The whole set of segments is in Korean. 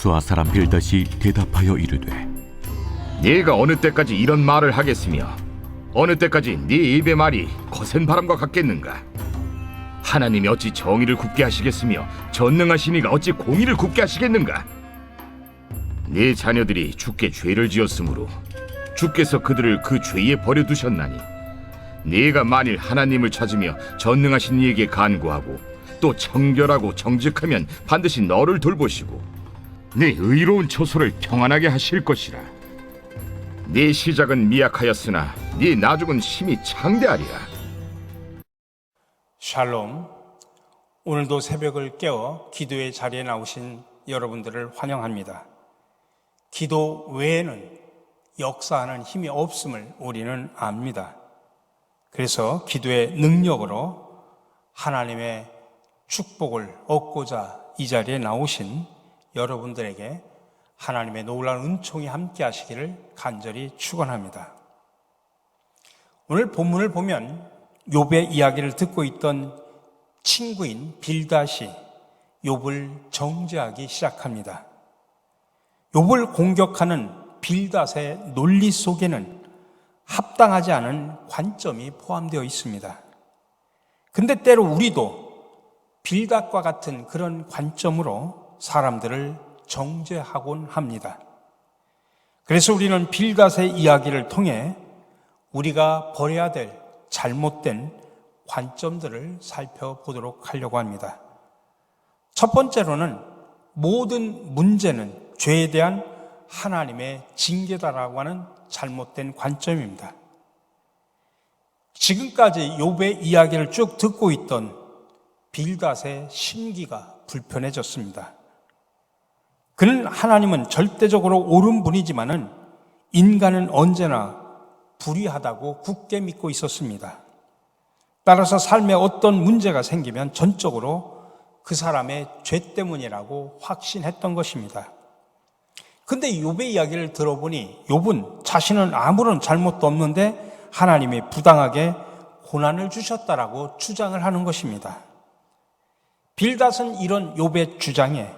수아 사람 빌닷이 대답하여 이르되, 네가 어느 때까지 이런 말을 하겠으며 어느 때까지 네 입의 말이 거센 바람과 같겠는가? 하나님이 어찌 정의를 굽게 하시겠으며 전능하신 이가 어찌 공의를 굽게 하시겠는가? 네 자녀들이 주께 죄를 지었으므로 주께서 그들을 그 죄에 버려두셨나니, 네가 만일 하나님을 찾으며 전능하신 이에게 간구하고 또 청결하고 정직하면 반드시 너를 돌보시고 네 의로운 처소를 평안하게 하실 것이라. 네 시작은 미약하였으나 네 나중은 심히 창대하리라. 샬롬. 오늘도 새벽을 깨어 기도의 자리에 나오신 여러분들을 환영합니다. 기도 외에는 역사하는 힘이 없음을 우리는 압니다. 그래서 기도의 능력으로 하나님의 축복을 얻고자 이 자리에 나오신 여러분들에게 하나님의 놀라운 은총이 함께 하시기를 간절히 축원합니다. 오늘 본문을 보면 욥의 이야기를 듣고 있던 친구인 빌닷이 욥을 정죄하기 시작합니다. 욥을 공격하는 빌닷의 논리 속에는 합당하지 않은 관점이 포함되어 있습니다. 근데 때로 우리도 빌닷과 같은 그런 관점으로 사람들을 정죄하곤 합니다. 그래서 우리는 빌닷의 이야기를 통해 우리가 버려야 될 잘못된 관점들을 살펴보도록 하려고 합니다. 첫 번째로는 모든 문제는 죄에 대한 하나님의 징계다라고 하는 잘못된 관점입니다. 지금까지 욥의 이야기를 쭉 듣고 있던 빌닷의 심기가 불편해졌습니다. 그는 하나님은 절대적으로 옳은 분이지만은 인간은 언제나 불의하다고 굳게 믿고 있었습니다. 따라서 삶에 어떤 문제가 생기면 전적으로 그 사람의 죄 때문이라고 확신했던 것입니다. 근데 욥의 이야기를 들어보니 욥은 자신은 아무런 잘못도 없는데 하나님이 부당하게 고난을 주셨다라고 주장을 하는 것입니다. 빌닷은 이런 욥의 주장에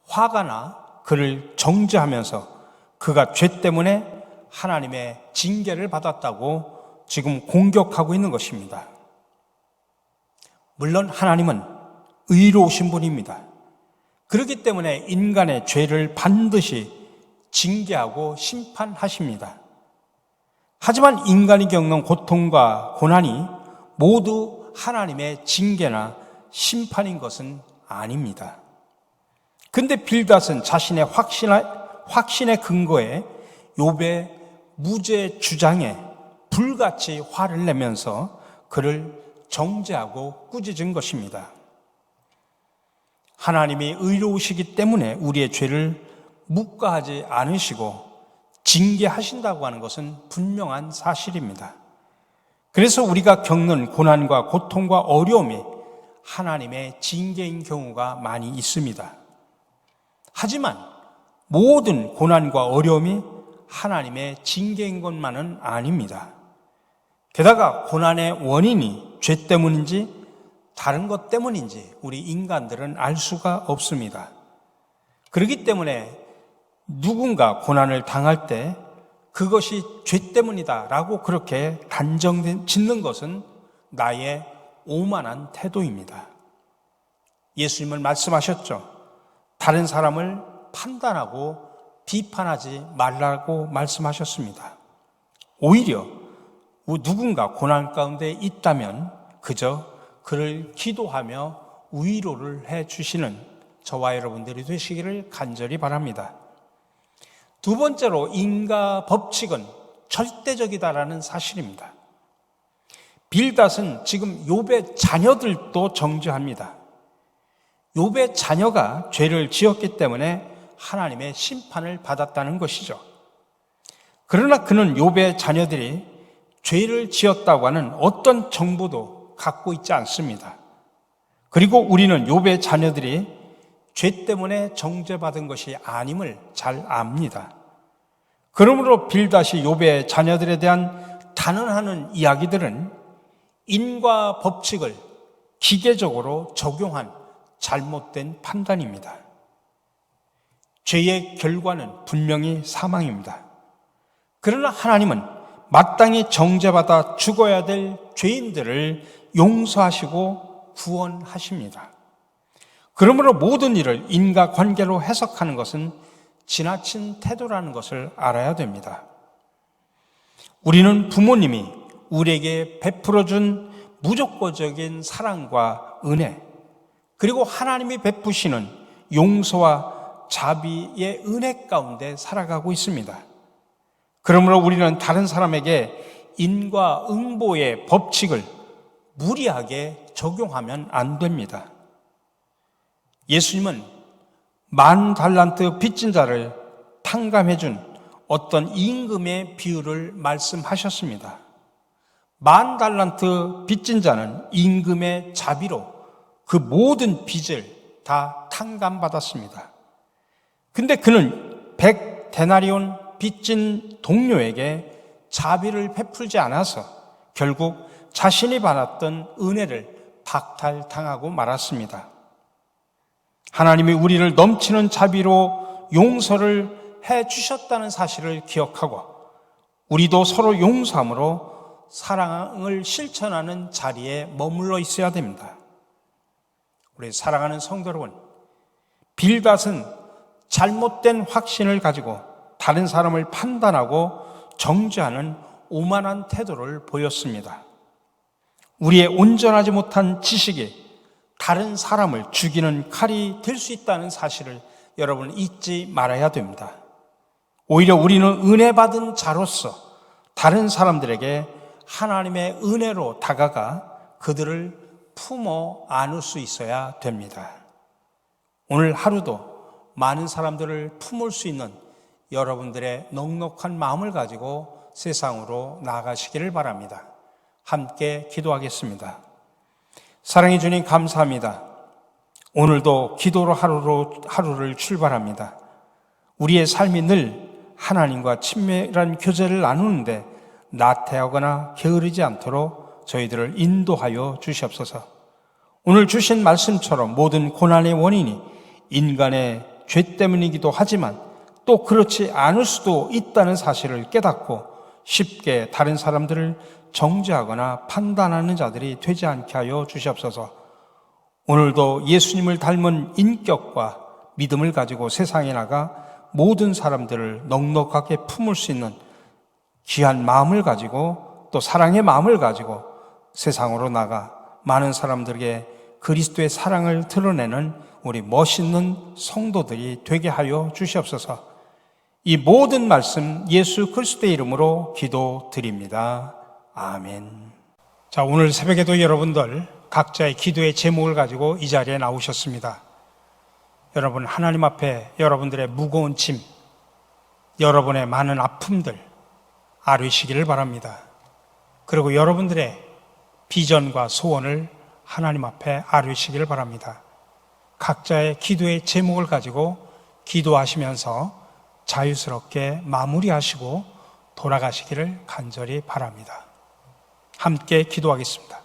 화가 나 그를 정죄하면서 그가 죄 때문에 하나님의 징계를 받았다고 지금 공격하고 있는 것입니다. 물론 하나님은 의로우신 분입니다. 그렇기 때문에 인간의 죄를 반드시 징계하고 심판하십니다. 하지만 인간이 겪는 고통과 고난이 모두 하나님의 징계나 심판인 것은 아닙니다. 근데 빌닷은 자신의 확신의 근거에 욥의 무죄 주장에 불같이 화를 내면서 그를 정죄하고 꾸짖은 것입니다. 하나님이 의로우시기 때문에 우리의 죄를 묵과하지 않으시고 징계하신다고 하는 것은 분명한 사실입니다. 그래서 우리가 겪는 고난과 고통과 어려움이 하나님의 징계인 경우가 많이 있습니다. 하지만 모든 고난과 어려움이 하나님의 징계인 것만은 아닙니다. 게다가 고난의 원인이 죄 때문인지 다른 것 때문인지 우리 인간들은 알 수가 없습니다. 그렇기 때문에 누군가 고난을 당할 때 그것이 죄 때문이다라고 그렇게 단정 짓는 것은 나의 오만한 태도입니다. 예수님은 말씀하셨죠. 다른 사람을 판단하고 비판하지 말라고 말씀하셨습니다. 오히려 누군가 고난 가운데 있다면 그저 그를 기도하며 위로를 해 주시는 저와 여러분들이 되시기를 간절히 바랍니다. 두 번째로 인과 법칙은 절대적이다라는 사실입니다. 빌닷은 지금 욥의 자녀들도 정죄합니다. 욥의 자녀가 죄를 지었기 때문에 하나님의 심판을 받았다는 것이죠. 그러나 그는 욥의 자녀들이 죄를 지었다고 하는 어떤 정보도 갖고 있지 않습니다. 그리고 우리는 욥의 자녀들이 죄 때문에 정죄받은 것이 아님을 잘 압니다. 그러므로 빌닷이 욥의 자녀들에 대한 단언하는 이야기들은 인과 법칙을 기계적으로 적용한 잘못된 판단입니다. 죄의 결과는 분명히 사망입니다. 그러나 하나님은 마땅히 정죄받아 죽어야 될 죄인들을 용서하시고 구원하십니다. 그러므로 모든 일을 인과관계로 해석하는 것은 지나친 태도라는 것을 알아야 됩니다. 우리는 부모님이 우리에게 베풀어준 무조건적인 사랑과 은혜, 그리고 하나님이 베푸시는 용서와 자비의 은혜 가운데 살아가고 있습니다. 그러므로 우리는 다른 사람에게 인과응보의 법칙을 무리하게 적용하면 안 됩니다. 예수님은 10,000달란트 빚진 자를 탕감해준 어떤 임금의 비유를 말씀하셨습니다. 10,000달란트 빚진 자는 임금의 자비로 그 모든 빚을 다 탕감받았습니다. 근데 그는 100데나리온 빚진 동료에게 자비를 베풀지 않아서 결국 자신이 받았던 은혜를 박탈당하고 말았습니다. 하나님이 우리를 넘치는 자비로 용서를 해 주셨다는 사실을 기억하고 우리도 서로 용서함으로 사랑을 실천하는 자리에 머물러 있어야 됩니다. 우리 사랑하는 성도 여러분, 빌닷은 잘못된 확신을 가지고 다른 사람을 판단하고 정죄하는 오만한 태도를 보였습니다. 우리의 온전하지 못한 지식이 다른 사람을 죽이는 칼이 될 수 있다는 사실을 여러분 잊지 말아야 됩니다. 오히려 우리는 은혜 받은 자로서 다른 사람들에게 하나님의 은혜로 다가가 그들을 품어 안을 수 있어야 됩니다. 오늘 하루도 많은 사람들을 품을 수 있는 여러분들의 넉넉한 마음을 가지고 세상으로 나아가시기를 바랍니다. 함께 기도하겠습니다. 사랑해 주님 감사합니다. 오늘도 기도로 하루를 출발합니다. 우리의 삶이 늘 하나님과 친밀한 교제를 나누는데 나태하거나 게으르지 않도록 저희들을 인도하여 주시옵소서. 오늘 주신 말씀처럼 모든 고난의 원인이 인간의 죄 때문이기도 하지만 또 그렇지 않을 수도 있다는 사실을 깨닫고 쉽게 다른 사람들을 정죄하거나 판단하는 자들이 되지 않게 하여 주시옵소서. 오늘도 예수님을 닮은 인격과 믿음을 가지고 세상에 나가 모든 사람들을 넉넉하게 품을 수 있는 귀한 마음을 가지고 또 사랑의 마음을 가지고 세상으로 나가 많은 사람들에게 그리스도의 사랑을 드러내는 우리 멋있는 성도들이 되게 하여 주시옵소서. 이 모든 말씀 예수 그리스도의 이름으로 기도드립니다. 아멘. 자, 오늘 새벽에도 여러분들 각자의 기도의 제목을 가지고 이 자리에 나오셨습니다. 여러분, 하나님 앞에 여러분들의 무거운 짐, 여러분의 많은 아픔들 아뢰시기를 바랍니다. 그리고 여러분들의 비전과 소원을 하나님 앞에 아뢰시기를 바랍니다. 각자의 기도의 제목을 가지고 기도하시면서 자유스럽게 마무리하시고 돌아가시기를 간절히 바랍니다. 함께 기도하겠습니다.